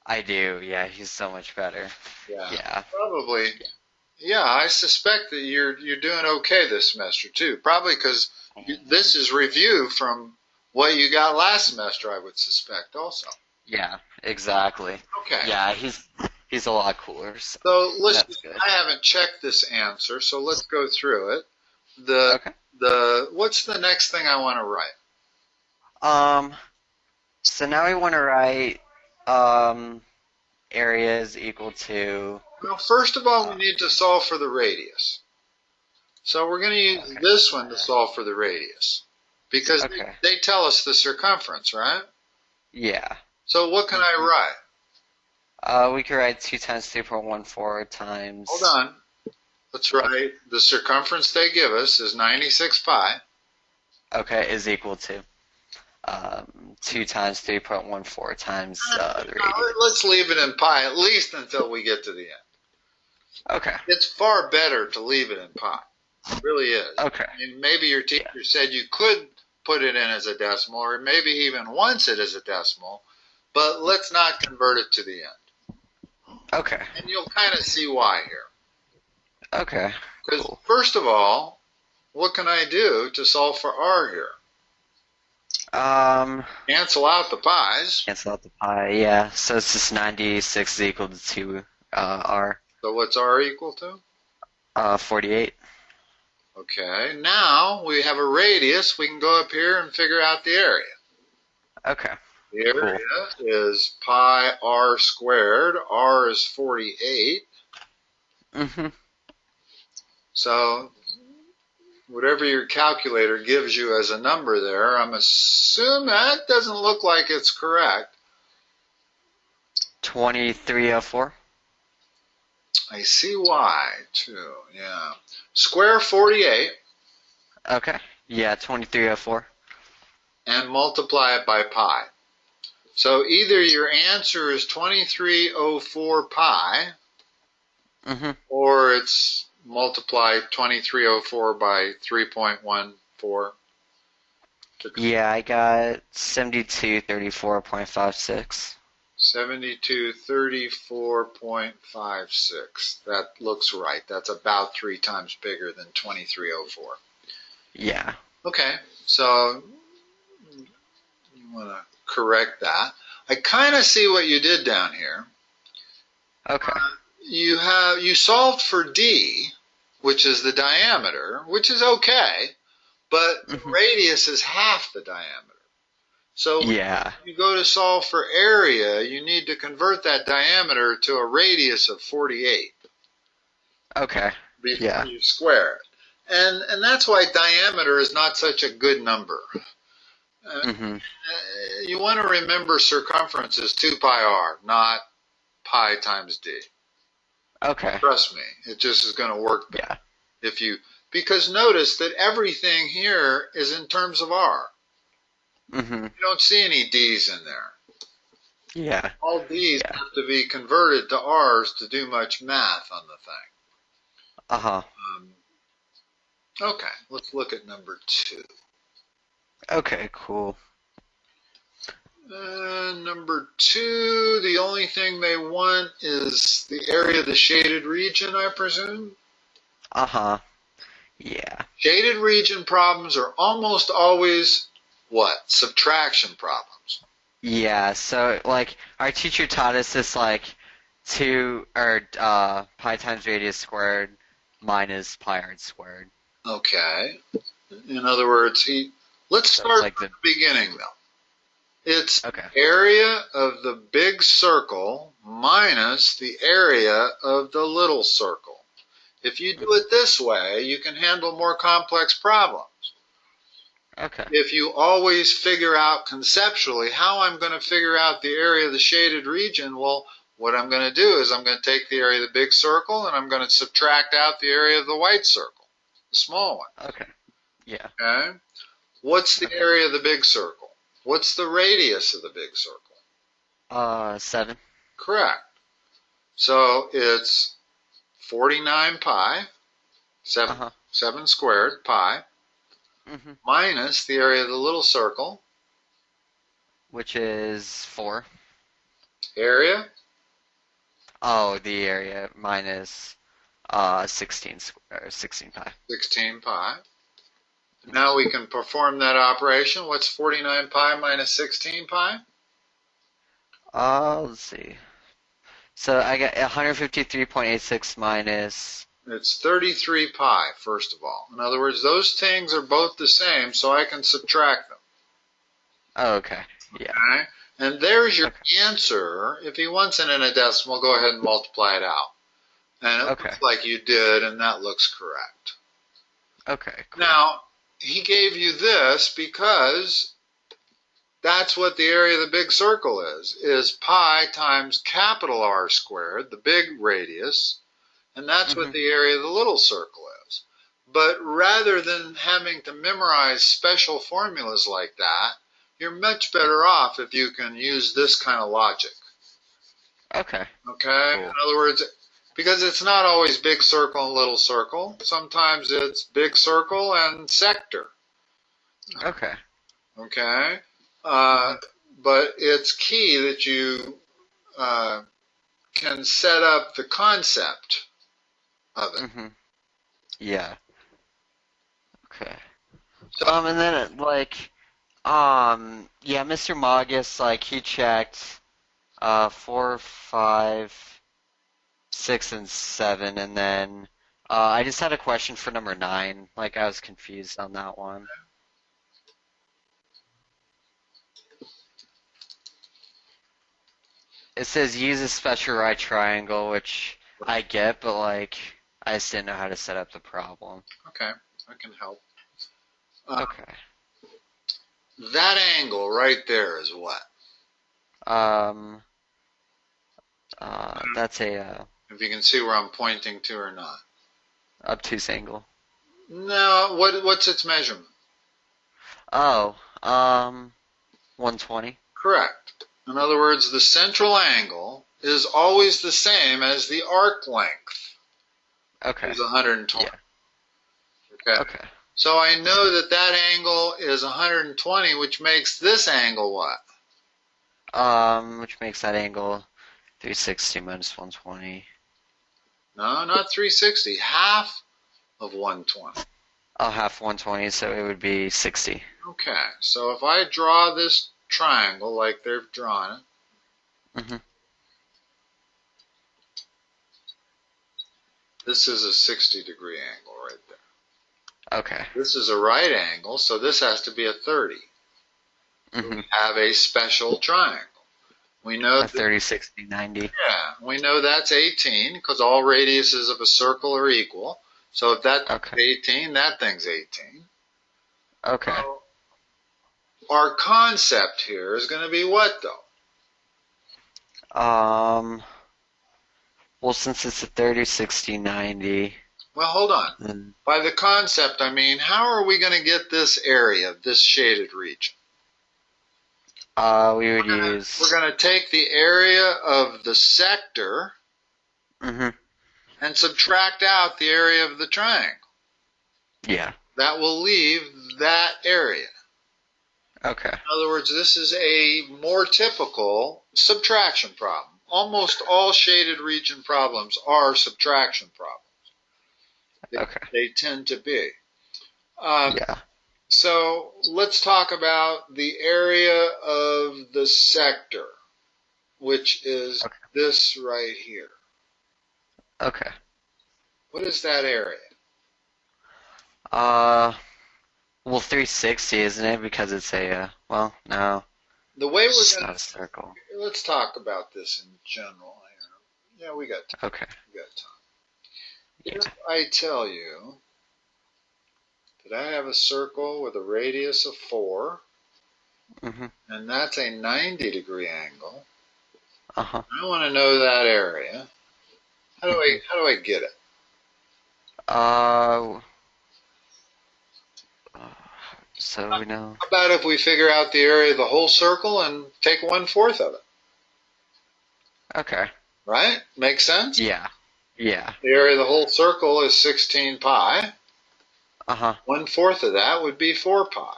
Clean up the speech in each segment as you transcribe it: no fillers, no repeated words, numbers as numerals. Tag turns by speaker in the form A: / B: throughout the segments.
A: I do. Yeah, he's so much better.
B: Yeah,
A: Yeah.
B: probably. Yeah, I suspect that you're doing okay this semester too. Probably because this is review from what you got last semester, I would suspect also.
A: Yeah, exactly.
B: Okay.
A: Yeah, he's a lot cooler, so
B: So let's.
A: that's good.
B: I haven't checked this answer, so let's go through it. The
A: Okay.
B: what's the next thing I want to write?
A: Um, so now we want to write um area is equal to
B: Well, first of all, we
A: uh,
B: need to solve for the radius. So we're going to use
A: okay.
B: this one to solve for the radius because
A: Okay.
B: they tell us the circumference, right?
A: Yeah.
B: So what can I
A: hmm
B: write?
A: We could write 2 times 3.14
B: Hold
A: times.
B: on. Let's
A: Okay.
B: write the circumference they give us is 96 pi.
A: Okay, is equal to 2 times 3.14 times the radius.
B: Let's leave it in pi at least until we get to the end.
A: Okay.
B: It's far better to leave it in pi. It really is.
A: Okay.
B: I mean, maybe your
A: Yeah.
B: teacher said you could put it in as a decimal, or maybe even wants it as a decimal, but let's not convert it to the end.
A: Okay.
B: And you'll kind of see why here.
A: Okay.
B: Because
A: Cool.
B: first of all, what can I do to solve for r here?
A: Um,
B: Cancel out the pi's.
A: cancel out the pi. Yeah. So it's just 96 is equal to 2 r.
B: So what's r equal to?
A: 48.
B: Okay, now we have a radius. We can go up here and figure out the area.
A: Okay.
B: The
A: Cool.
B: area is pi r squared. R is 48.
A: Mhm.
B: So whatever your calculator gives you as a number there, I'm assuming that doesn't look like it's correct.
A: 2304.
B: I see why, too. Yeah. Square 48
A: Okay. Yeah, 2304.
B: and multiply it by pi. So either your answer is 2304 pi,
A: Mhm.
B: or it's multiply 2304 by 3.14.
A: Yeah, I got 7234.56.
B: 7234.56. That looks right. That's about 3 times bigger than 2304.
A: Yeah.
B: Okay, so you want to correct that. I kind of see what you did down here.
A: Okay.
B: You solved for d, which is the diameter, which is okay, but the
A: Mhm.
B: radius is half the diameter. So when
A: Yeah.
B: you go to solve for area, you need to convert that diameter to a radius of 48
A: Okay.
B: before
A: Yeah.
B: you square it. And that's why diameter is not such a good number.
A: Mhm.
B: You want to remember circumference is 2 pi r, not pi times d.
A: Okay.
B: Trust me, it just is going to work better
A: Yeah.
B: if you, because notice that everything here is in terms of r.
A: Mhm.
B: You don't see any d's in there.
A: Yeah.
B: All d's
A: Yeah.
B: have to be converted to r's to do much math on the thing.
A: Uh-huh.
B: Okay, let's look at number 2.
A: Okay, cool.
B: Number 2, the only thing they want is the area of the shaded region, I presume.
A: Uh-huh. Yeah.
B: Shaded region problems are almost always what? Subtraction problems.
A: Yeah, so like our teacher taught us this like 2 or pi times radius squared minus pi r squared.
B: Okay. In other words, let's
A: So it's
B: start
A: like
B: from
A: the
B: the beginning though. It's
A: okay.
B: the area of the big circle minus the area of the little circle. If you do
A: Mhm.
B: it this way, you can handle more complex problems.
A: Okay.
B: If you always figure out conceptually how I'm going to figure out the area of the shaded region, well, what I'm going to do is I'm going to take the area of the big circle and I'm going to subtract out the area of the white circle, the small one.
A: Okay. Yeah.
B: Okay? What's the
A: Okay.
B: area of the big circle? What's the radius of the big circle?
A: 7.
B: Correct. So it's 49 pi, 7,
A: Uh-huh.
B: 7 squared pi,
A: Mhm.
B: minus the area of the little circle,
A: Which is 4.
B: Area?
A: Oh, the area minus 16 pi.
B: 16 pi. Now we can perform that operation. What's 49 pi minus 16 pi?
A: Let's see. So I got 153.86 minus.
B: It's 33 pi, first of all. In other words, those things are both the same, so I can subtract them.
A: Oh, okay. Yeah.
B: Okay? And there's your
A: Okay.
B: answer. If he wants it in a decimal, go ahead and multiply it out. And it
A: Okay.
B: looks like you did, and that looks correct.
A: Okay. Cool.
B: Now, he gave you this because that's what the area of the big circle is pi times capital R squared, the big radius, and that's what the area of the little circle is. But rather than having to memorize special formulas like that, you're much better off if you can use this kind of logic.
A: Okay.
B: Okay?
A: Cool.
B: In other words, because it's not always big circle and little circle. Sometimes it's big circle and sector.
A: Okay.
B: Okay? But it's key that you can set up the concept of it.
A: Yeah. Okay.
B: So,
A: And then yeah, Mr. Magus, like he checked 4, 5, 6, and 7, and then I just had a question for number 9. Like I was confused on that one. It says use a special right triangle, which I get, but like I just didn't know how to set up the problem.
B: okay, I can help.
A: Okay.
B: That angle right there is what?
A: That's a
B: If you can see where I'm pointing to or not.
A: obtuse angle.
B: No, what's its measurement?
A: Oh, 120.
B: Correct. In other words, the central angle is always the same as the arc length.
A: Okay.
B: Is 120.
A: Yeah.
B: Okay.
A: Okay.
B: So I know that that angle is 120, which makes this angle what?
A: Which makes that angle 360 minus 120.
B: No, not 360. Half of 120.
A: I'll half 120, so it would be 60.
B: Okay. So if I draw this triangle like they've drawn it, this is a 60-degree angle right there.
A: Okay.
B: This is a right angle, so this has to be a 30. We have a special triangle. We know
A: a 30, 60, 90.
B: Yeah, we know that's 18 because all radiuses of a circle are equal. So if that's 18, that thing's 18.
A: Okay.
B: So our concept here is going to be what, though?
A: Well, since it's a 30, 60, 90.
B: Well, hold on. By the concept, I mean, how are we going to get this area, this shaded region?
A: We would use.
B: We're going to take the area of the sector and subtract out the area of the triangle.
A: Yeah.
B: That will leave that area.
A: Okay.
B: In other words, this is a more typical subtraction problem. Almost all shaded region problems are subtraction problems. They tend to be.
A: Yeah.
B: So let's talk about the area of the sector, which is this right here.
A: Okay.
B: What is that area?
A: Well, 360, isn't it? Because it's a, well, no.
B: The way
A: It's
B: we're
A: not
B: going
A: a circle.
B: let's talk about this in general. Yeah, we got time.
A: Okay.
B: We got time. If I tell you that I have a circle with a radius of 4, and that's a 90-degree angle, I want to know that area. How do I get it?
A: So we know.
B: How about if we figure out the area of the whole circle and take 1/4 of it?
A: Okay.
B: Right? Makes sense?
A: Yeah. Yeah.
B: The area of the whole circle is 16 pi. 1/4 of that would be 4 pi.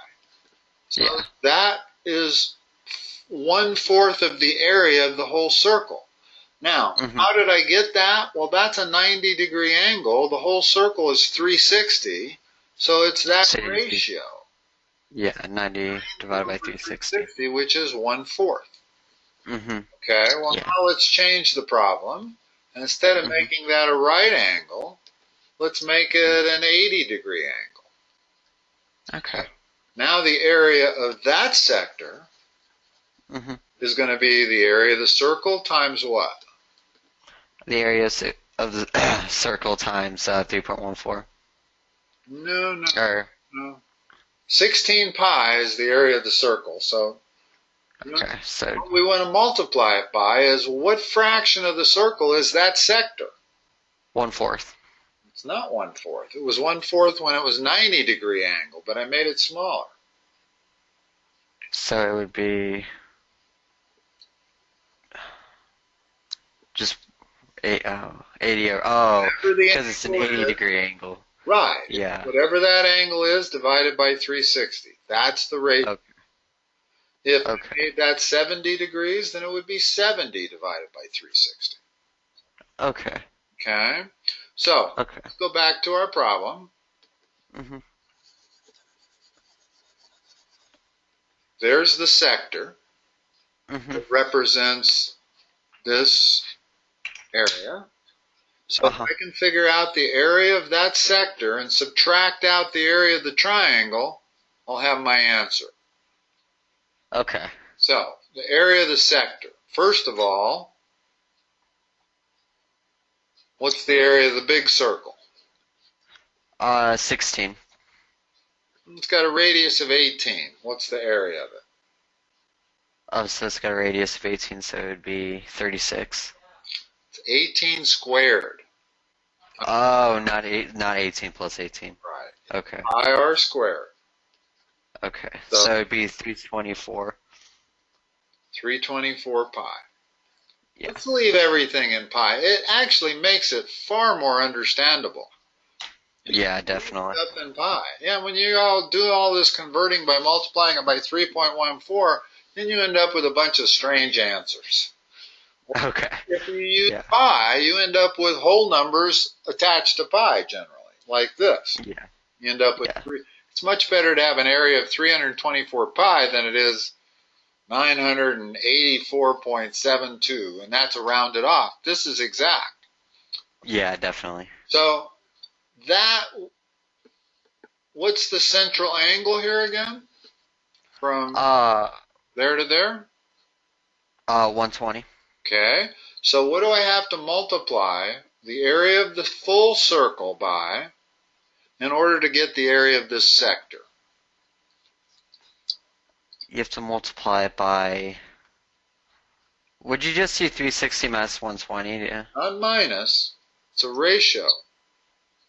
B: So that is 1/4 of the area of the whole circle. Now, how did I get that? Well, that's a 90-degree angle. The whole circle is 360, so it's that
A: So it'd be,
B: ratio.
A: yeah, 90 divided by 360.
B: Which is 1/4.
A: Mm-hmm.
B: Okay, well,
A: Yeah.
B: now let's change the problem. Instead of making that a right angle, let's make it an 80-degree angle.
A: Okay.
B: Now the area of that sector is going to be the area of the circle times what?
A: The area of the circle times 3.14.
B: No.
A: Or
B: 16 pi is the area of the circle. So
A: okay, so
B: what we want to multiply it by is what fraction of the circle is that sector?
A: 1/4.
B: It's not 1/4. It was 1/4 when it was 90-degree angle, but I made it smaller.
A: So it would be just 80. Because it's an 80-degree angle.
B: Right.
A: Yeah.
B: Whatever that angle is divided by 360. That's the rate.
A: Okay.
B: If we made that 70 degrees, then it would be 70 divided by 360.
A: Okay.
B: Okay? So, let's go back to our problem. There's the sector that represents this area. So if I can figure out the area of that sector and subtract out the area of the triangle, I'll have my answer.
A: Okay.
B: So, the area of the sector. First of all, what's the area of the big circle?
A: 16.
B: It's got a radius of 18. What's the area of it?
A: Oh, so it's got a radius of 18, so it would be 36.
B: It's 18 squared.
A: Oh, not 18 plus 18.
B: Right.
A: Okay.
B: Pi r squared.
A: Okay. So it'd be 324.
B: 324 pi.
A: Yeah.
B: Let's leave everything in pi. It actually makes it far more understandable.
A: Yeah, definitely.
B: Up in pi. Yeah, when you all do all this converting by multiplying it by 3.14, then you end up with a bunch of strange answers.
A: Okay.
B: If you use pi, you end up with whole numbers attached to pi generally, like this.
A: Yeah.
B: You end up with three. It's much better to have an area of 324 pi than it is 984.72, and that's a rounded off. This is exact.
A: Yeah, definitely.
B: So what's the central angle here again? From there to there?
A: 120.
B: Okay. So what do I have to multiply the area of the full circle by in order to get the area of this sector?
A: You have to multiply it by... Would you just do 360 minus 120? Yeah.
B: Not minus. It's a ratio.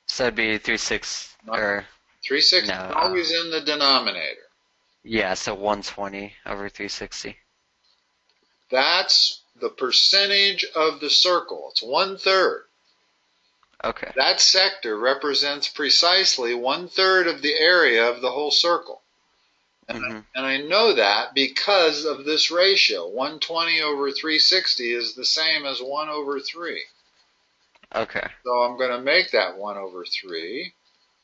A: So it'd be 36 or
B: 360 is always in the denominator.
A: Yeah, so 120 over 360.
B: That's the percentage of the circle. It's 1/3.
A: Okay.
B: That sector represents precisely 1/3 of the area of the whole circle. And I know that because of this ratio. 120 over 360 is the same as 1 over 3.
A: Okay.
B: So I'm going to make that 1 over 3.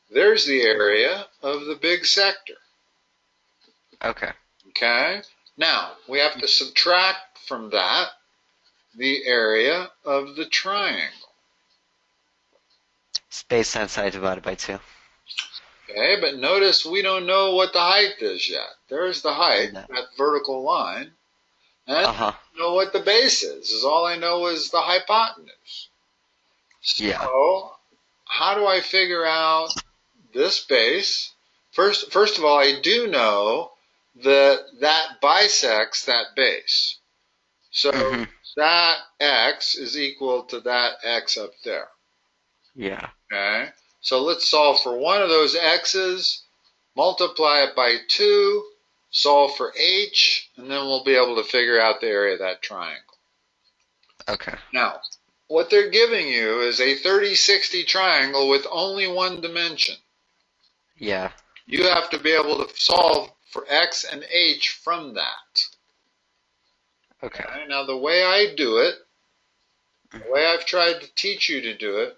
B: There's the area of the big sector.
A: Okay.
B: Okay? Now, we have to subtract from that the area of the triangle.
A: Space times height divided by 2.
B: Okay, but notice we don't know what the height is yet. There's the height, that vertical line. And I don't know what the base is. All I know is the hypotenuse. So, how do I figure out this base? First of all, I do know that bisects that base. So, that x is equal to that x up there.
A: Yeah.
B: Okay? So let's solve for one of those x's, multiply it by 2, solve for h, and then we'll be able to figure out the area of that triangle.
A: Okay.
B: Now, what they're giving you is a 30-60 triangle with only one dimension.
A: Yeah.
B: You have to be able to solve for x and h from that.
A: Okay.
B: Okay, now the way I do it, the way I've tried to teach you to do it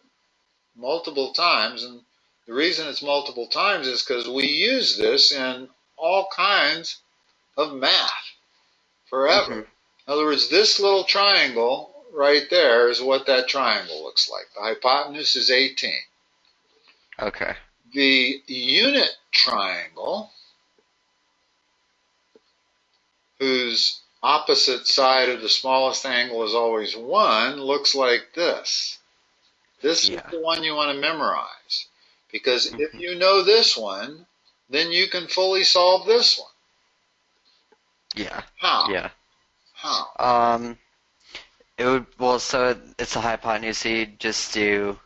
B: multiple times, and the reason it's multiple times is because we use this in all kinds of math forever.
A: Mhm.
B: In other words, this little triangle right there is what that triangle looks like. The hypotenuse is 18.
A: Okay.
B: The unit triangle, whose opposite side of the smallest angle is always 1, looks like this. This is
A: Yeah.
B: the one you want to memorize. Because if
A: Mhm.
B: you know this one, then you can fully solve this one.
A: Yeah.
B: How?
A: Yeah.
B: How?
A: It would, well, so it's a hypotenuse, so you just do,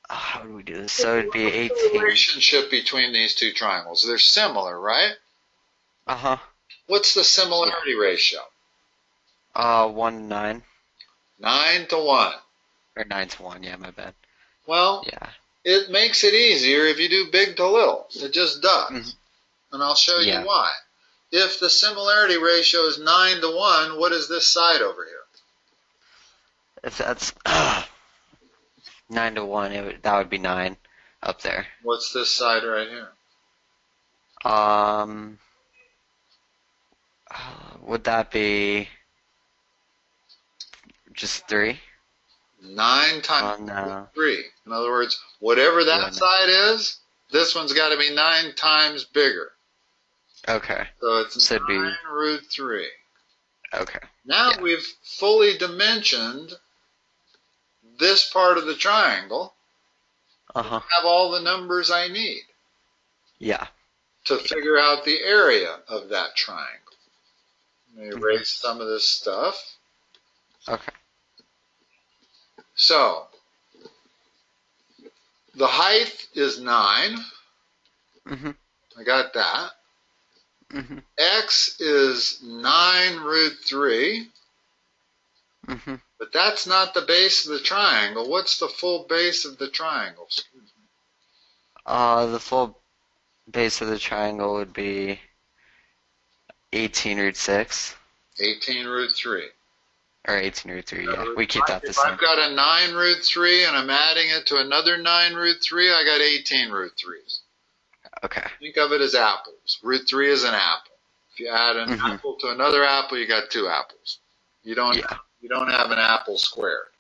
A: how do we do this? So it'd be
B: What's the
A: 18.
B: relationship between these two triangles? They're similar, right?
A: Uh-huh.
B: What's the
A: Yeah.
B: similarity ratio?
A: 1 9
B: 9 to 1.
A: or 9 to 1. Yeah, my bad.
B: Well,
A: Yeah.
B: it makes it easier if you do big to little. It just
A: Mhm.
B: does. And I'll show you
A: Yeah.
B: why. If the similarity ratio is 9 to 1, what is this side over here?
A: If that's 9 to 1, that would be 9 up there.
B: What's this side right here?
A: Um, would that be just 3?
B: 9 times
A: Oh, no.
B: 3. In other words, whatever
A: Yeah,
B: that
A: no.
B: side is, this one's got to be 9 times bigger.
A: Okay.
B: So it's
A: So it'd
B: 9
A: be,
B: root 3.
A: okay.
B: Now
A: Yeah.
B: we've fully dimensioned this part of the triangle.
A: Uh-huh.
B: I have all the numbers I need
A: Yeah.
B: to figure out the area of that triangle. Let me
A: Mhm.
B: erase some of this stuff.
A: Okay.
B: So, the height is 9.
A: Mhm.
B: I got that.
A: Mhm.
B: X is 9 root 3.
A: Mhm.
B: But that's not the base of the triangle. What's the full base of the triangle?
A: The full base of the triangle would be 18 root 6
B: 18 root 3.
A: or 18 root 3.
B: In other
A: Yeah,
B: words,
A: we keep that the
B: if I've
A: same.
B: got a 9 root 3 and I'm adding it to another 9 root 3, I got 18 root 3s.
A: Okay.
B: Think of it as apples. Root 3 is an apple. If you add an
A: Mhm.
B: apple to another apple, you got 2 apples. You don't
A: Yeah.
B: have an apple squared.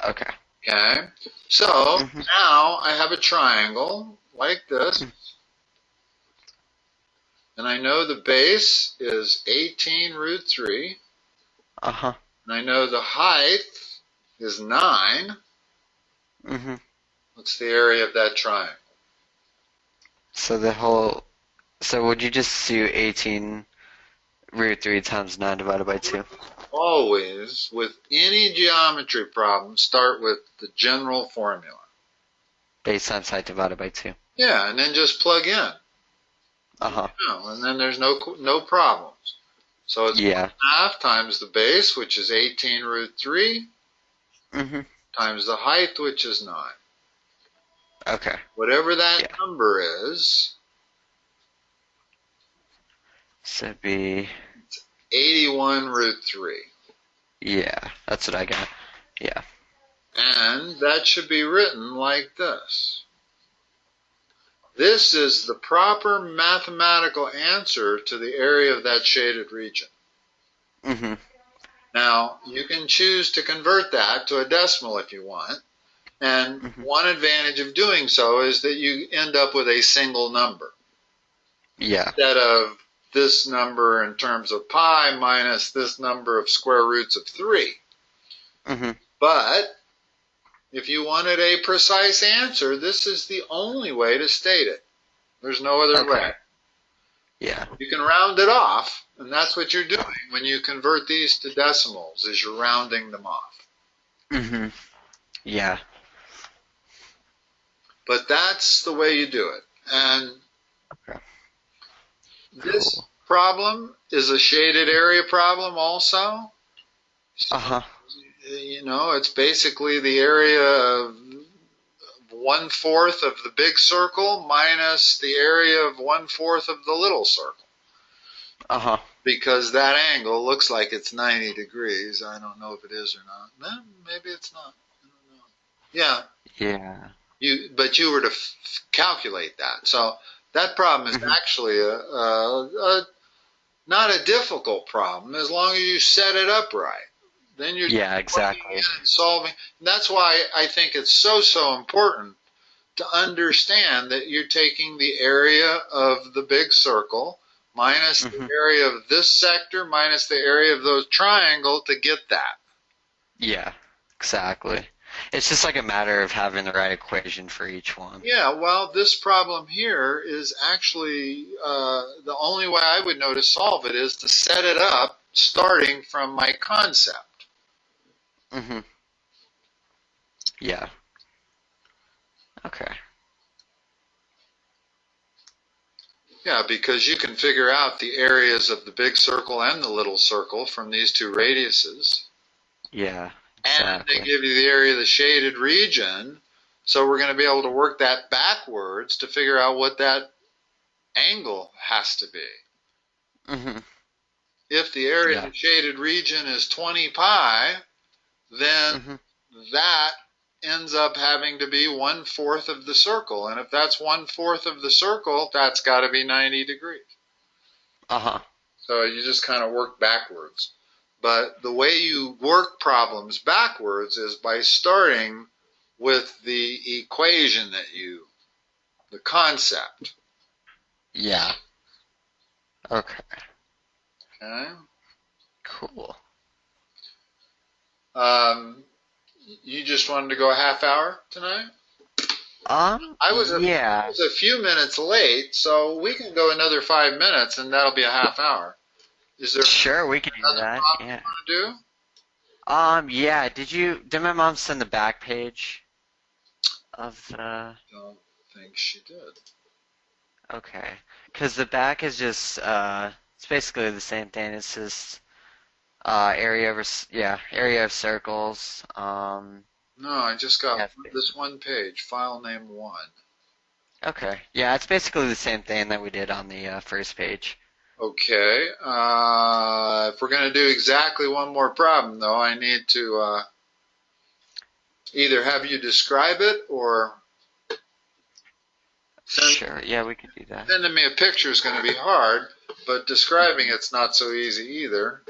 A: Okay.
B: Okay? So
A: Mhm.
B: now I have a triangle like this, and I know the base is 18 root 3,
A: Uh-huh.
B: and I know the height is 9.
A: Mhm.
B: What's the area of that triangle?
A: So would you just do 18 root 3 times 9 divided by 2?
B: Always, with any geometry problem, start with the general formula.
A: Base times height divided by 2.
B: Yeah, and then just plug in.
A: Uh-huh.
B: And then there's no problems. So it's
A: Yeah.
B: 1/2 times the base, which is 18 root 3,
A: Mhm.
B: times the height, which is 9.
A: Okay.
B: Whatever that
A: Yeah.
B: number is,
A: So it'd be,
B: 81 root 3.
A: yeah, that's what I got. Yeah.
B: And that should be written like this. This is the proper mathematical answer to the area of that shaded region.
A: Mhm.
B: Now, you can choose to convert that to a decimal if you want. And
A: Mhm.
B: one advantage of doing so is that you end up with a single number.
A: Yeah.
B: Instead of this number in terms of pi minus this number of square roots of 3.
A: Mhm.
B: But if you wanted a precise answer, this is the only way to state it. There's no other way.
A: Okay. Yeah.
B: You can round it off, and that's what you're doing when you convert these to decimals, is you're rounding them off.
A: Mhm. Yeah.
B: But that's the way you do it. And
A: Okay.
B: this
A: Cool.
B: problem is a shaded area problem also. So,
A: Uh-huh.
B: it's basically the area of 1/4 of the big circle minus the area of 1/4 of the little circle.
A: Uh-huh.
B: because that angle looks like it's 90 degrees. I don't know if it is or not. No, maybe it's not. I don't know. Yeah,
A: Yeah.
B: but you were to calculate that. So that problem is
A: Hmm.
B: actually not a difficult problem as long as you set it up right. Then you're
A: Yeah,
B: plugging
A: exactly.
B: in and solving. And that's why I think it's so important to understand that you're taking the area of the big circle minus the
A: Hmm.
B: area of this sector minus the area of those triangle to get that.
A: Yeah, exactly. It's just like a matter of having the right equation for each one.
B: Yeah, well, this problem here is actually the only way I would know to solve it is to set it up starting from my concept.
A: Hmm. Yeah. Okay.
B: Yeah, because you can figure out the areas of the big circle and the little circle from these two radiuses.
A: Yeah,
B: And they
A: exactly.
B: give you the area of the shaded region. So we're going to be able to work that backwards to figure out what that angle has to be.
A: Hmm.
B: If the area of
A: Yeah.
B: the shaded region is 20 pi, then
A: Hmm.
B: that ends up having to be 1/4 of the circle. And if that's 1/4 of the circle, that's got to be 90 degrees.
A: Uh-huh.
B: So you just kind of work backwards. But the way you work problems backwards is by starting with the equation the concept.
A: Yeah. Okay.
B: Okay.
A: Cool.
B: Um, you just wanted to go a half hour tonight? I was
A: Yeah.
B: a few minutes late, so we can go another 5 minutes, and that'll be a half hour. Is there
A: Sure, we could do
B: another
A: that.
B: problem you
A: Yeah.
B: want to do?
A: Yeah, did my mom send the back page of the,
B: Don't think she did.
A: okay. 'Cause the back is just, it's basically the same thing. It's just, area of circles.
B: No, I just got
A: Yeah,
B: this one page, file name 1.
A: okay. Yeah, it's basically the same thing that we did on the first page.
B: Okay. If we're going to do exactly one more problem, though, I need to either have you describe it or send,
A: Sure, yeah, we could do that.
B: sending me a picture is going to be hard, but describing it's not so easy either.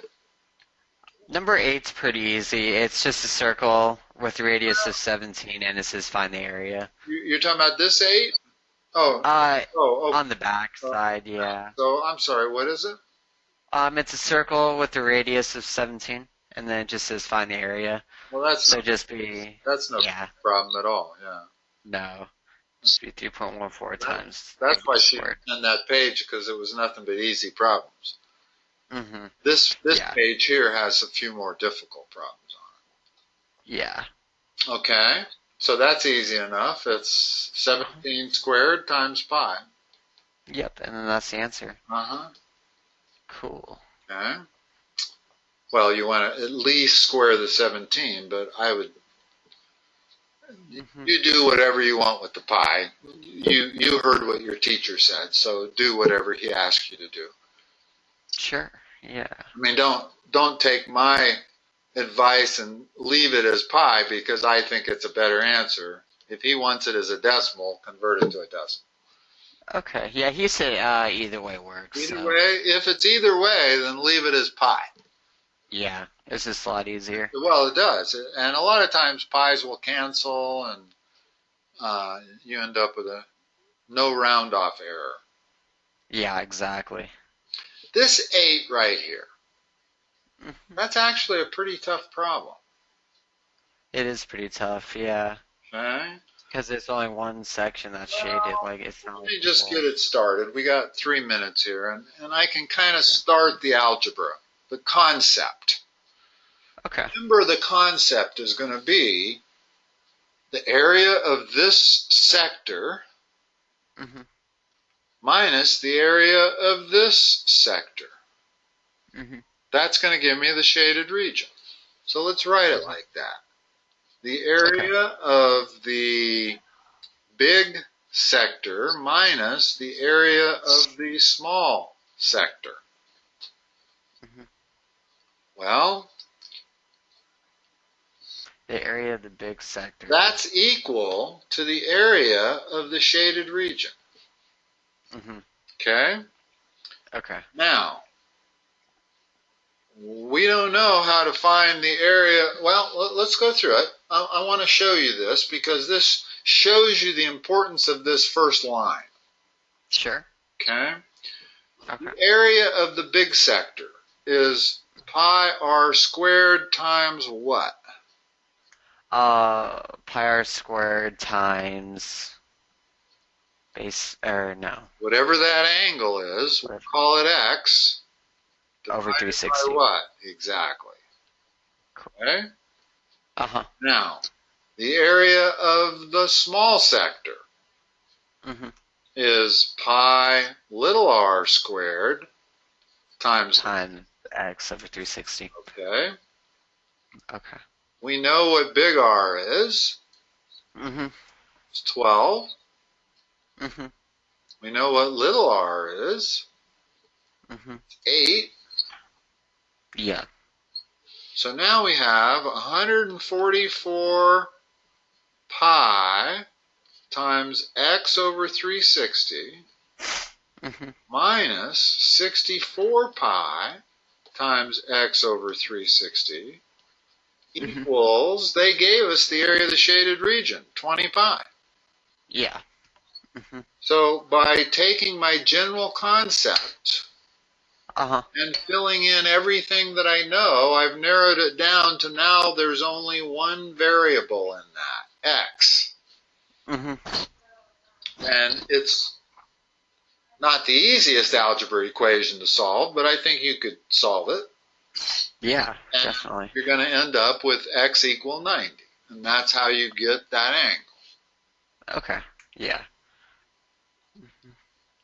A: Number eight's pretty easy. It's just a circle with a radius of 17, and it says find the area.
B: You're talking about this 8? Oh,
A: Uh,
B: oh,
A: on the back
B: oh.
A: side, yeah.
B: So I'm sorry, what is it?
A: It's a circle with a radius of 17, and then it just says find the area.
B: Well,
A: So just be,
B: that's no
A: yeah,
B: problem at all. Yeah.
A: no, just be 3.14 times
B: That's why
A: radius
B: she
A: squared.
B: sent that page because it was nothing but easy problems.
A: Mm-hmm.
B: This
A: Yeah,
B: page here has a few more difficult problems
A: yeah.
B: on it. Okay, so that's easy enough. It's
A: Uh-huh.
B: 17 squared times pi.
A: Yep, and then that's the answer.
B: Uh-huh.
A: Cool.
B: Okay. Well, you want to at least square the 17, but
A: Mm-hmm.
B: you do whatever you want with the pi. You heard what your teacher said, so do whatever he asked you to do.
A: Sure, yeah.
B: I mean, don't take my advice and leave it as pi because I think it's a better answer. If he wants it as a decimal, convert it to a decimal.
A: Okay, yeah, he said either way works,
B: Either
A: so
B: way, if it's either way, then leave it as pi.
A: yeah, it's just a lot easier.
B: Well, it does, and a lot of times pi's will cancel, and you end up with a no round off error.
A: Yeah, exactly.
B: This 8 right here,
A: Hmm.
B: that's actually a pretty tough problem.
A: It is pretty tough, yeah,
B: Okay?
A: because there's only one section that's shaded,
B: Well,
A: like it's not
B: let
A: like
B: me
A: the
B: just get
A: whole.
B: it started. We got 3 minutes here, and I can kind of start the algebra, the concept.
A: Okay.
B: Remember, the concept is going to be the area of this sector
A: Mhm.
B: minus the area of this sector.
A: Mhm.
B: That's going to give me the shaded region. So let's write it
A: Mhm.
B: like that. The
A: Okay.
B: area of the big sector minus the area of the small sector. Well,
A: The area of the big sector.
B: that's equal to the area of the shaded region.
A: Mm-hmm.
B: Okay?
A: Okay.
B: Now, we don't know how to find the area. Well, let's go through it. I want to show you this because this shows you the importance of this first line.
A: Sure.
B: Okay?
A: Okay.
B: The area of the big sector is pi r squared times what?
A: Pi r squared times base, or no,
B: Whatever that angle is, we'll call it x.
A: over
B: Divided
A: 360.
B: by what? Exactly.
A: Cool.
B: Okay?
A: Uh-huh.
B: Now, the area of the small sector
A: Mm-hmm.
B: is pi little r squared times
A: X over 360.
B: okay.
A: Okay.
B: We know what big R is.
A: Mm-hmm.
B: It's 12.
A: Mm-hmm.
B: We know what little r is.
A: Mm-hmm.
B: 8.
A: Yeah.
B: So now we have 144 pi times x over 360
A: Mm-hmm.
B: minus 64 pi times x over 360
A: Mm-hmm.
B: equals, they gave us the area of the shaded region, 20 pi.
A: Yeah. Mm-hmm.
B: So by taking my general concept
A: Uh-huh.
B: and filling in everything that I know, I've narrowed it down to now there's only one variable in that, x.
A: Mm-hmm.
B: And it's not the easiest algebra equation to solve, but I think you could solve it.
A: Yeah,
B: And
A: definitely.
B: you're going to end up with x equal 90. And that's how you get that angle.
A: Okay. Yeah.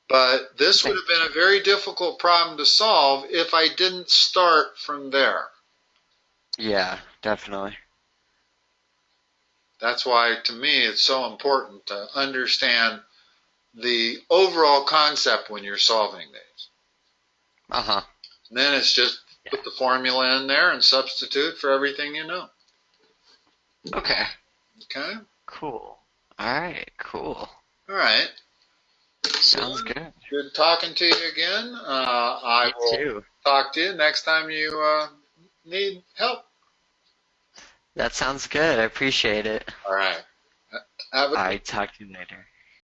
B: But this would have been a very difficult problem to solve if I didn't start from there.
A: Yeah, definitely.
B: That's why, to me, it's so important to understand the overall concept when you're solving these.
A: Uh-huh.
B: And then it's just put the formula in there and substitute for everything you know.
A: Okay.
B: Okay?
A: Cool. All right. Cool.
B: All right.
A: Sounds good.
B: Good talking to you again. I will
A: Too.
B: talk to you next time you need help.
A: That sounds good. I appreciate it.
B: All right. Have a
A: I talk to you later.